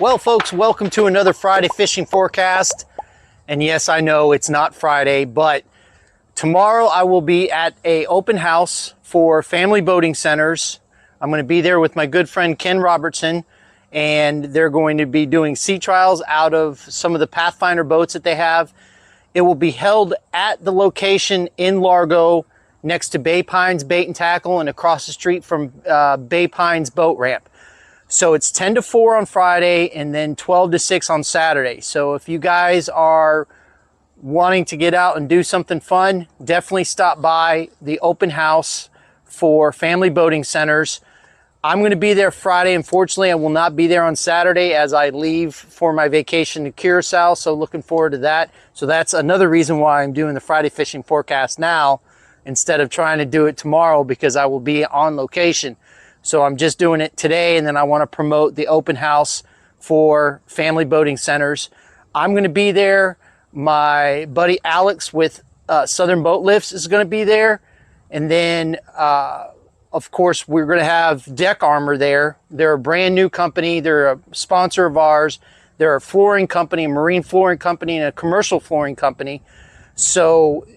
Well, folks, welcome to another Friday fishing forecast. And yes, I know it's not Friday, but tomorrow I will be at an open house for family boating centers. I'm going to be there with my good friend Ken Robertson, and they're going to be doing sea trials out of some of the Pathfinder boats that they have. It will be held at the location in Largo next to Bay Pines Bait and Tackle and across the street from Bay Pines Boat Ramp. So it's 10 to 4 on Friday and then 12 to 6 on Saturday. So if you guys are wanting to get out and do something fun, definitely stop by the open house for family boating centers. I'm going to be there Friday. Unfortunately, I will not be there on Saturday as I leave for my vacation to Curacao. So looking forward to that. So that's another reason why I'm doing the Friday fishing forecast now instead of trying to do it tomorrow, because I will be on location. So I'm just doing it today, and then I want to promote the open house for family boating centers. I'm going to be there. My buddy Alex with Southern Boat Lifts is going to be there. And then, of course, we're going to have Deck Armor there. They're a brand new company. They're a sponsor of ours. They're a flooring company, a marine flooring company, and a commercial flooring company. So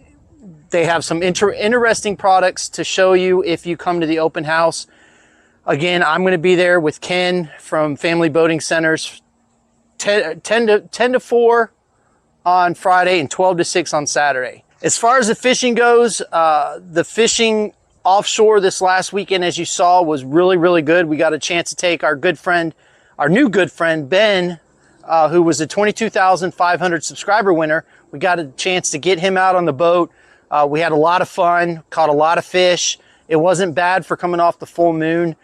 they have some interesting products to show you if you come to the open house. Again, I'm going to be there with Ken from Family Boating Centers, 10 to 4 on Friday and 12 to 6 on Saturday. As far as the fishing goes, the fishing offshore this last weekend, as you saw, was really, really good. We got a chance to take our new good friend, Ben, who was a 22,500 subscriber winner. We got a chance to get him out on the boat. We had a lot of fun, caught a lot of fish. It wasn't bad for coming off the full moon.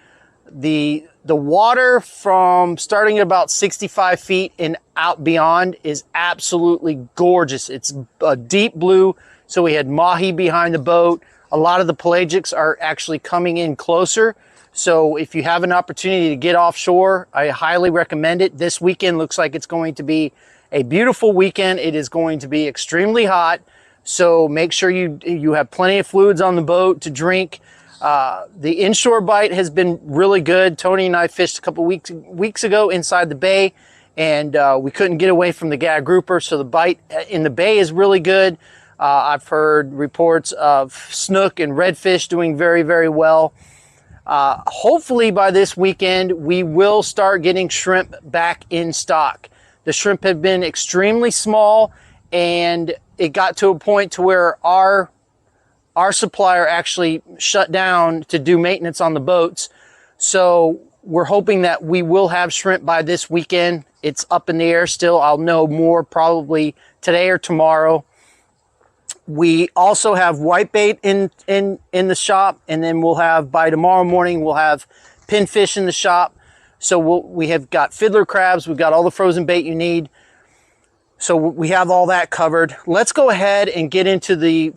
The water from starting at about 65 feet and out beyond is absolutely gorgeous. It's a deep blue, so we had mahi behind the boat. A lot of the pelagics are actually coming in closer. So if you have an opportunity to get offshore, I highly recommend it. This weekend looks like it's going to be a beautiful weekend. It is going to be extremely hot. So make sure you have plenty of fluids on the boat to drink. The inshore bite has been really good. Tony and I fished a couple weeks ago inside the bay, and we couldn't get away from the gag grouper, so the bite in the bay is really good. I've heard reports of snook and redfish doing very, very well. Hopefully by this weekend, we will start getting shrimp back in stock. The shrimp have been extremely small, and it got to a point to where our supplier actually shut down to do maintenance on the boats. So we're hoping that we will have shrimp by this weekend. It's up in the air still. I'll know more probably today or tomorrow. We also have whitebait in the shop, and then we'll have, by tomorrow morning, we'll have pinfish in the shop. So we have got fiddler crabs. We've got all the frozen bait you need. So we have all that covered. Let's go ahead and get into the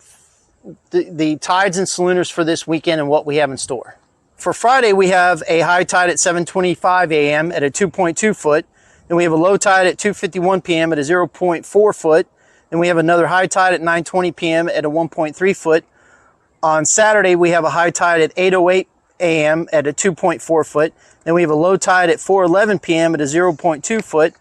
tides and solunars for this weekend and what we have in store. For Friday, we have a high tide at 7:25 a.m. at a 2.2 foot. Then we have a low tide at 2:51 p.m. at a 0.4 foot. Then we have another high tide at 9:20 p.m. at a 1.3 foot. On Saturday, we have a high tide at 8:08 a.m. at a 2.4 foot. Then we have a low tide at 4:11 p.m. at a 0.2 foot.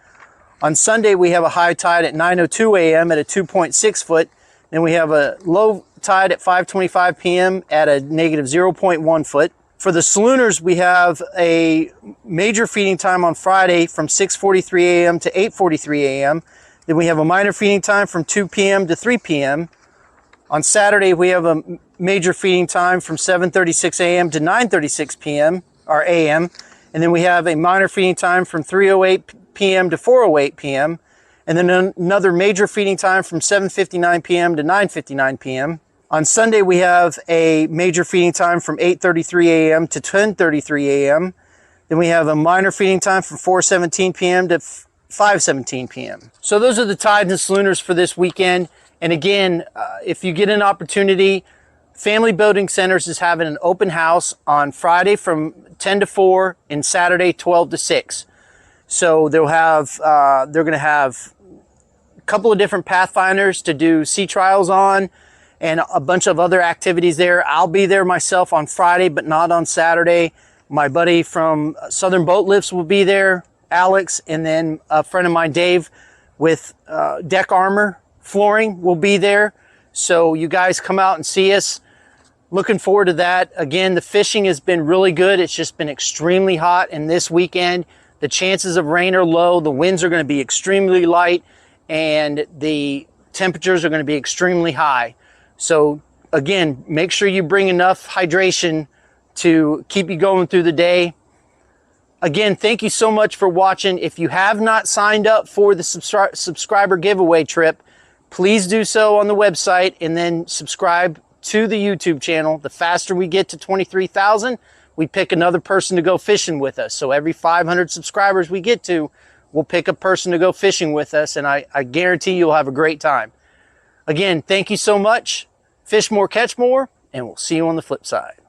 On Sunday, we have a high tide at 9:02 a.m. at a 2.6 foot. Then we have a low tide at 5:25 p.m. at a negative 0.1 foot. For the solunars, we have a major feeding time on Friday from 6:43 a.m. to 8:43 a.m. Then we have a minor feeding time from 2 p.m. to 3 p.m. On Saturday, we have a major feeding time from 7:36 a.m. to 9:36 p.m. or a.m. And then we have a minor feeding time from 3:08 p.m. to 4:08 p.m. And then another major feeding time from 7:59 p.m. to 9:59 p.m. On Sunday, we have a major feeding time from 8:33 a.m. to 10:33 a.m. Then we have a minor feeding time from 4:17 p.m. to 5:17 p.m. So those are the tides and solunars for this weekend. And again, if you get an opportunity, Family Boating Centers is having an open house on Friday from 10 to 4 and Saturday 12 to 6. So they're going to have a couple of different Pathfinders to do sea trials on and a bunch of other activities there. I'll be there myself on Friday, but not on Saturday. My buddy from Southern Boat Lifts will be there, Alex, and then a friend of mine, Dave, with Deck Armor Flooring will be there. So you guys come out and see us. Looking forward to that. Again, the fishing has been really good. It's just been extremely hot, and this weekend the chances of rain are low. The winds are going to be extremely light, and the temperatures are going to be extremely high. So again, make sure you bring enough hydration to keep you going through the day. Again, thank you so much for watching. If you have not signed up for the subscriber giveaway trip, please do so on the website and then subscribe to the YouTube channel. The faster we get to 23,000, we pick another person to go fishing with us. So every 500 subscribers we get to, we'll pick a person to go fishing with us, and I guarantee you'll have a great time. Again, thank you so much. Fish more, catch more, and we'll see you on the flip side.